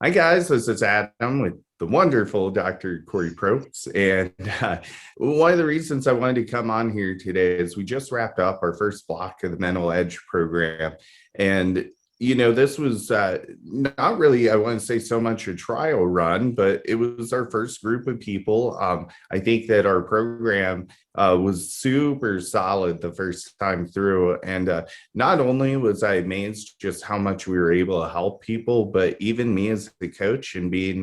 Hi, guys. This is Adam with the wonderful Dr. Kori Propst. And one of the reasons I wanted to come on here today is we just wrapped up our first block of the Mental Edge program. And, this was not really, I want to say so much a trial run, but it was our first group of people. I think that our program was super solid the first time through. And not only was I amazed just how much we were able to help people, but even me as the coach and being,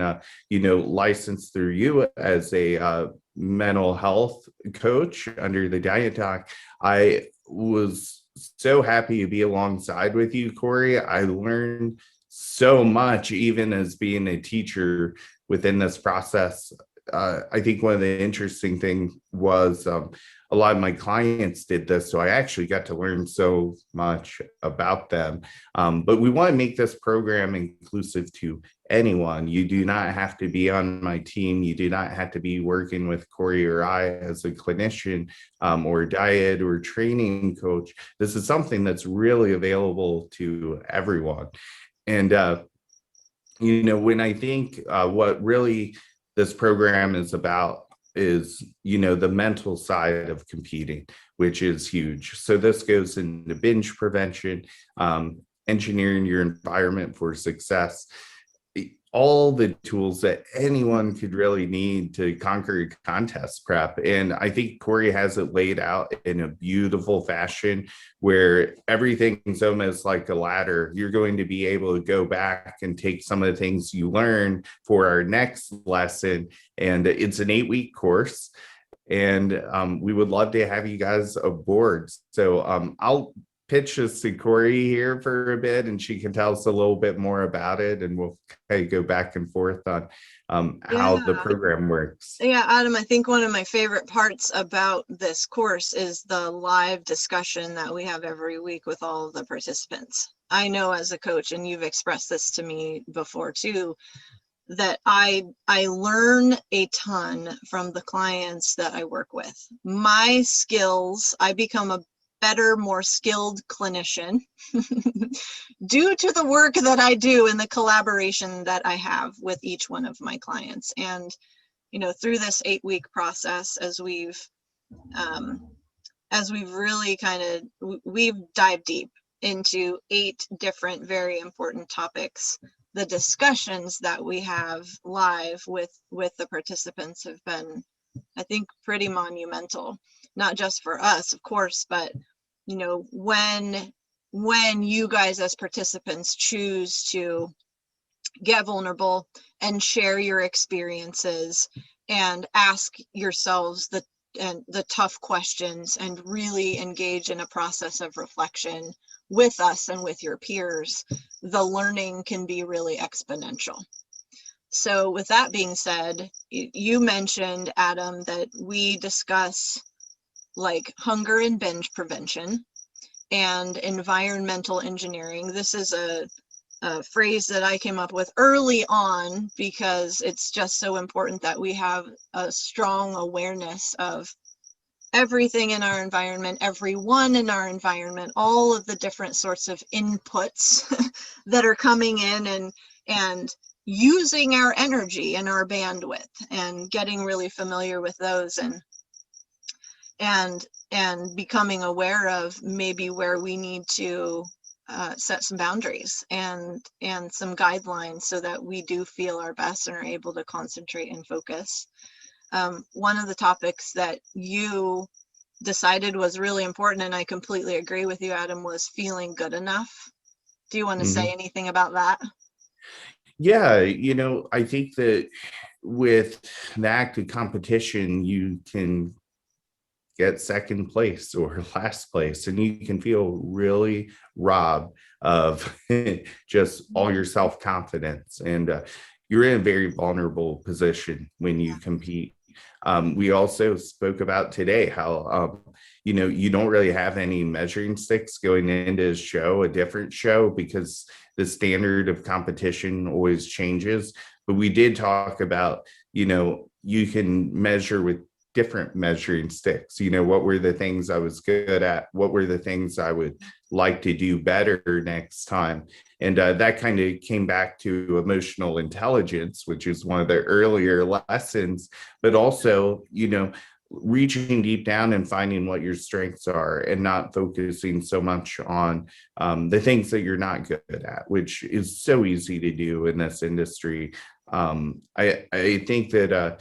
licensed through you as a mental health coach under the Diet Doc, I was so happy to be alongside with you, Kori. I learned so much, even as being a teacher within this process. I think one of the interesting things was a lot of my clients did this, so I actually got to learn so much about them. But we want to make this program inclusive to anyone. You do not have to be on my team. You do not have to be working with Kori or I as a clinician or diet or training coach. This is something that's really available to everyone. And, when I think what really this program is about is, the mental side of competing, which is huge. So this goes into binge prevention, engineering your environment for success, all the tools that anyone could really need to conquer contest prep. And I think Kori has it laid out in a beautiful fashion where everything's almost like a ladder. You're going to be able to go back and take some of the things you learned for our next lesson. And it's an 8-week course. And we would love to have you guys aboard. So I'll pitch this to Kori here for a bit, and she can tell us a little bit more about it, and we'll kind of go back and forth on how the program works. Yeah, Adam, I think one of my favorite parts about this course is the live discussion that we have every week with all of the participants. I know as a coach, and you've expressed this to me before too, that I learn a ton from the clients that I work with. My skills, I become a better, more skilled clinician due to the work that I do and the collaboration that I have with each one of my clients. And, through this 8-week process, as we've really we've dived deep into 8 different, very important topics. The discussions that we have live with the participants have been, I think, pretty monumental, not just for us, of course, but when you guys as participants choose to get vulnerable and share your experiences and ask yourselves the tough questions and really engage in a process of reflection with us and with your peers, the learning can be really exponential. So with that being said, you mentioned, Adam, that we discuss like hunger and binge prevention and environmental engineering. This is a phrase that I came up with early on because it's just so important that we have a strong awareness of everything in our environment, everyone in our environment, all of the different sorts of inputs that are coming in, and using our energy and our bandwidth and getting really familiar with those and becoming aware of maybe where we need to set some boundaries and some guidelines so that we do feel our best and are able to concentrate and focus. One of the topics that you decided was really important, and I completely agree with you, Adam, was feeling good enough. Do you want to say anything about that? Yeah, I think that with the active competition, you can get second place or last place, and you can feel really robbed of just all your self-confidence. And you're in a very vulnerable position when you compete. We also spoke about today how, you don't really have any measuring sticks going into a different show, because the standard of competition always changes. But we did talk about, you can measure with different measuring sticks. What were the things I was good at? What were the things I would like to do better next time? And that kind of came back to emotional intelligence, which is one of the earlier lessons, but also, reaching deep down and finding what your strengths are and not focusing so much on the things that you're not good at, which is so easy to do in this industry. I think that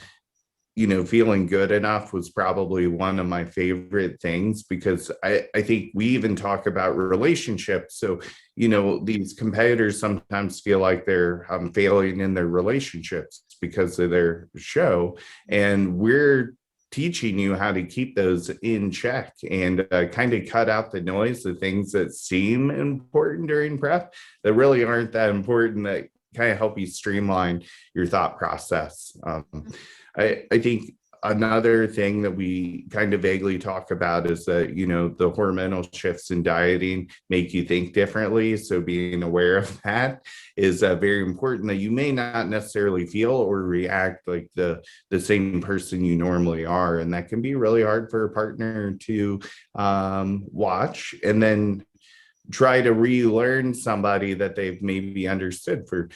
feeling good enough was probably one of my favorite things, because I think we even talk about relationships. So, these competitors sometimes feel like they're failing in their relationships because of their show. And we're teaching you how to keep those in check and kind of cut out the noise, the things that seem important during prep that really aren't that important, that kind of help you streamline your thought process. I think another thing that we kind of vaguely talk about is that, the hormonal shifts in dieting make you think differently. So being aware of that is very important, that you may not necessarily feel or react like the same person you normally are. And that can be really hard for a partner to watch and then try to relearn somebody that they've maybe understood for,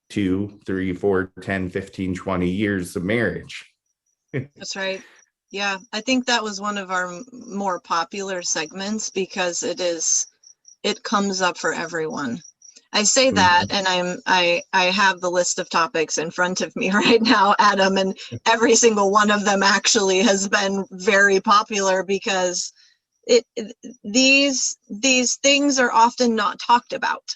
2, 3, 4, 10, 15, 20 years of marriage. That's right. Yeah, I think that was one of our more popular segments because it comes up for everyone. I say that, and I have the list of topics in front of me right now, Adam, and every single one of them actually has been very popular because these things are often not talked about,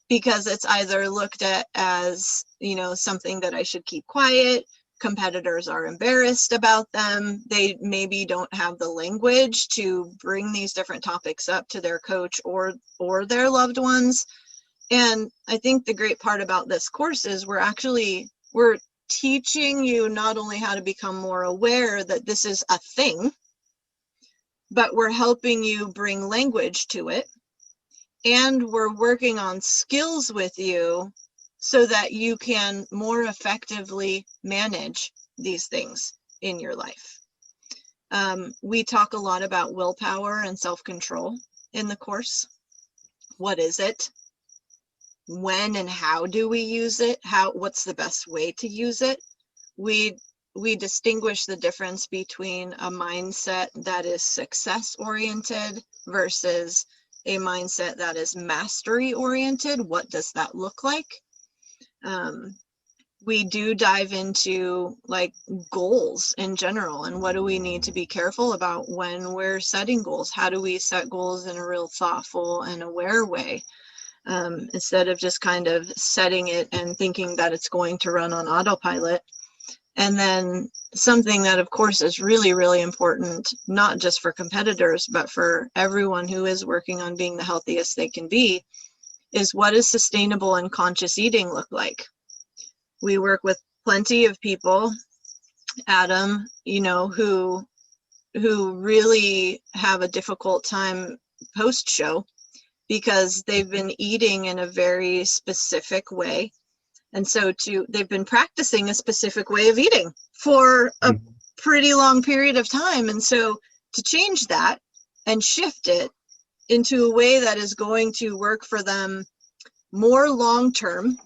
because it's either looked at as, something that I should keep quiet. Competitors are embarrassed about them. They maybe don't have the language to bring these different topics up to their coach or their loved ones. And I think the great part about this course is we're teaching you not only how to become more aware that this is a thing, but we're helping you bring language to it. And we're working on skills with you so that you can more effectively manage these things in your life. We talk a lot about willpower and self-control in the course. What is it? When and how do we use it? What's the best way to use it? We distinguish the difference between a mindset that is success-oriented versus a mindset that is mastery-oriented. What does that look like? We do dive into like goals in general, and what do we need to be careful about when we're setting goals? How do we set goals in a real thoughtful and aware way, instead of just kind of setting it and thinking that it's going to run on autopilot? And then something that of course is really, really important, not just for competitors, but for everyone who is working on being the healthiest they can be, is what does sustainable and conscious eating look like? We work with plenty of people, Adam, who really have a difficult time post-show because they've been eating in a very specific way. And so they've been practicing a specific way of eating for a pretty long period of time. And so to change that and shift it into a way that is going to work for them more long-term,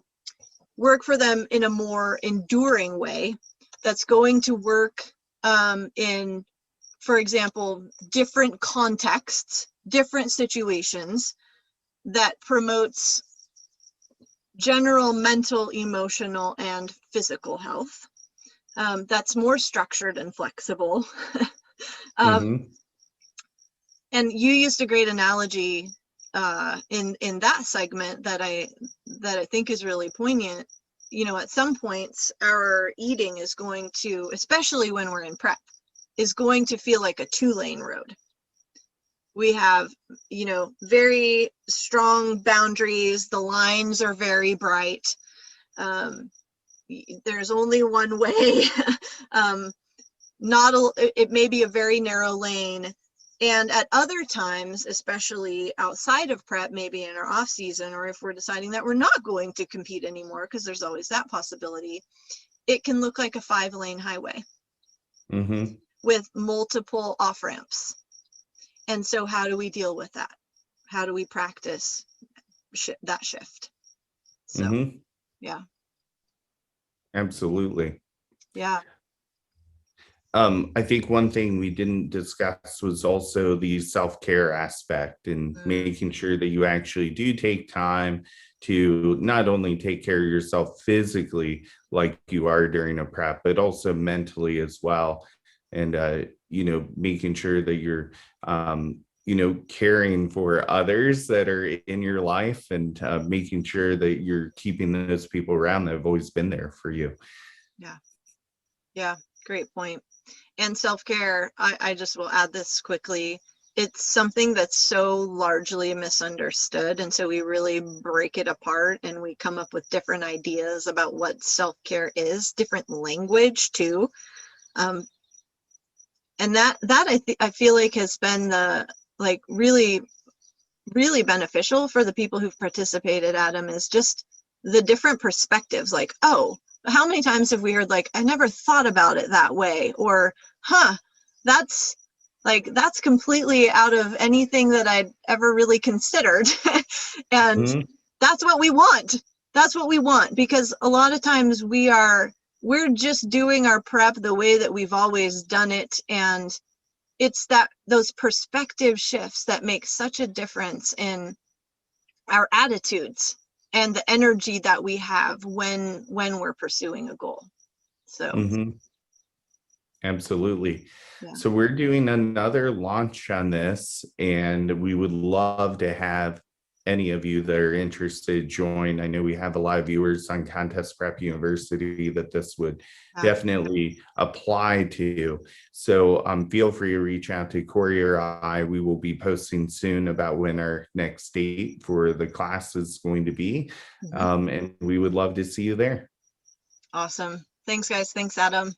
work for them in a more enduring way, that's going to work in, for example, different contexts, different situations, that promotes general mental, emotional, and physical health. That's more structured and flexible. And you used a great analogy in that segment that I think is really poignant. At some points, our eating is going to, especially when we're in prep, is going to feel like a 2-lane road. We have, very strong boundaries. The lines are very bright. There's only one way. It may be a very narrow lane. And at other times, especially outside of prep, maybe in our off season, or if we're deciding that we're not going to compete anymore, because there's always that possibility, it can look like a 5-lane highway with multiple off ramps. And so how do we deal with that? How do we practice that shift. So yeah, absolutely. yeah. I think one thing we didn't discuss was also the self-care aspect and making sure that you actually do take time to not only take care of yourself physically like you are during a prep, but also mentally as well. And, making sure that you're, caring for others that are in your life and making sure that you're keeping those people around that have always been there for you. Yeah. Yeah. Great point. And self-care, I just will add this quickly. It's something that's so largely misunderstood. And so we really break it apart and we come up with different ideas about what self-care is, different language too. And that I feel like has been really, really beneficial for the people who've participated, Adam, is just the different perspectives. Like, oh, how many times have we heard, like, I never thought about it that way, or that's completely out of anything that I'd ever really considered. And that's what we want. That's what we want, because a lot of times we're just doing our prep the way that we've always done it, and it's those perspective shifts that make such a difference in our attitudes and the energy that we have when we're pursuing a goal. So absolutely. yeah. So we're doing another launch on this, and we would love to have any of you that are interested join. I know we have a lot of viewers on Contest Prep University that this would definitely apply to. So feel free to reach out to Kori or I. We will be posting soon about when our next date for the class is going to be. And we would love to see you there. Awesome. Thanks, guys. Thanks, Adam.